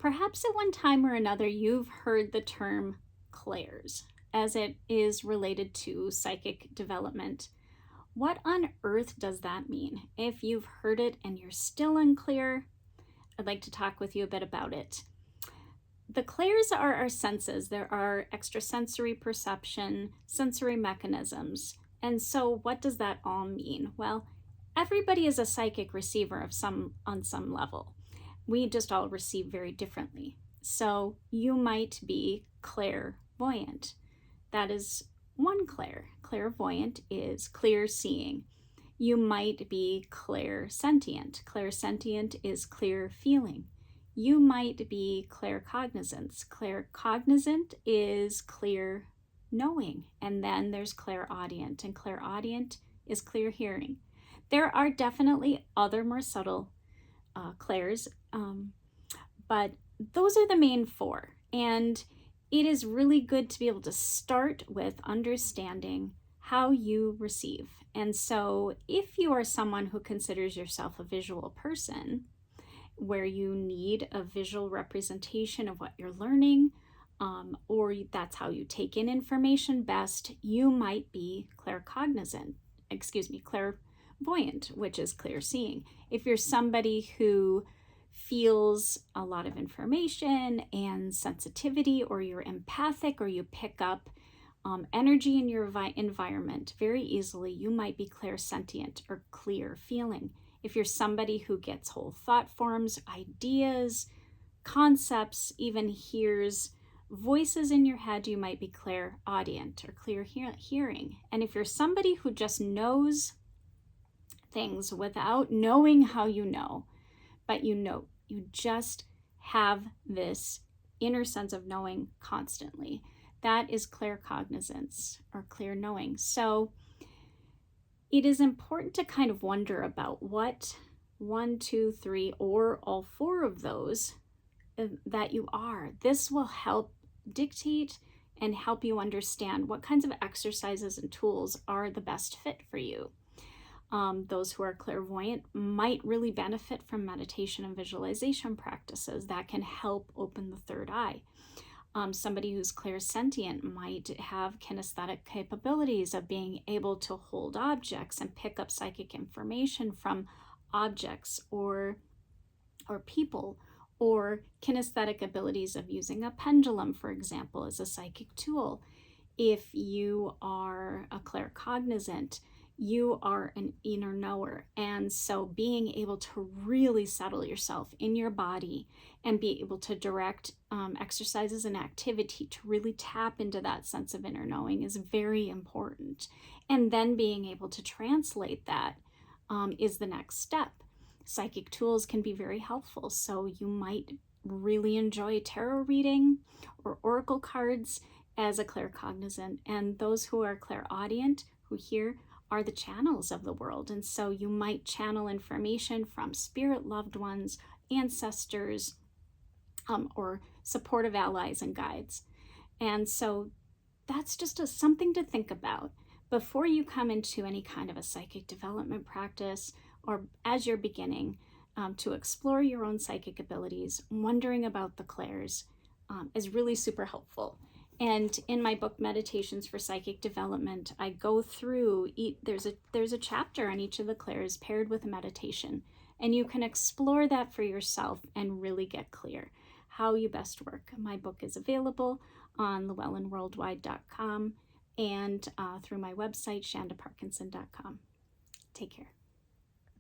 Perhaps at one time or another, you've heard the term clairs as it is related to psychic development. What on earth does that mean? If you've heard it and you're still unclear, I'd like to talk with you a bit about it. The clairs are our senses. There are extrasensory perception, sensory mechanisms. And so what does that all mean? Well, everybody is a psychic receiver on some level. We just all receive very differently. So you might be clairvoyant. That is one clair. Clairvoyant is clear seeing. You might be clairsentient. Clairsentient is clear feeling. You might be claircognizant. Claircognizant is clear knowing. And then there's clairaudient, and clairaudient is clear hearing. There are definitely other more subtle clairs, but those are the main four. And it is really good to be able to start with understanding how you receive. And so if you are someone who considers yourself a visual person, where you need a visual representation of what you're learning, or that's how you take in information best, you might be clairvoyant, which is clear seeing. If you're somebody who feels a lot of information and sensitivity, or you're empathic, or you pick up energy in your environment very easily, you might be clairsentient or clear feeling. If you're somebody who gets whole thought forms, ideas, concepts, even hears voices in your head, you might be clairaudient or clear hearing. And if you're somebody who just knows things without knowing how you know, but you just have this inner sense of knowing constantly, that is claircognizance or clear knowing. So it is important to kind of wonder about what 1, 2, 3, or all 4 of those that you are. This will help dictate and help you understand what kinds of exercises and tools are the best fit for you. Those who are clairvoyant might really benefit from meditation and visualization practices that can help open the third eye. Somebody who's clairsentient might have kinesthetic capabilities of being able to hold objects and pick up psychic information from objects or people, or kinesthetic abilities of using a pendulum, for example, as a psychic tool. If you are a claircognizant, you are an inner knower. And so being able to really settle yourself in your body and be able to direct exercises and activity to really tap into that sense of inner knowing is very important. And then being able to translate that is the next step. Psychic tools can be very helpful. So you might really enjoy tarot reading or oracle cards as a claircognizant. And those who are clairaudient, who hear, are the channels of the world. And so you might channel information from spirit loved ones, ancestors, or supportive allies and guides. And so that's just something to think about before you come into any kind of a psychic development practice, or as you're beginning to explore your own psychic abilities. Wondering about the clairs is really super helpful. And in my book, Meditations for Psychic Development, I go through, there's a chapter on each of the clairs paired with a meditation. And you can explore that for yourself and really get clear how you best work. My book is available on llewellynworldwide.com and through my website, shandaparkinson.com. Take care.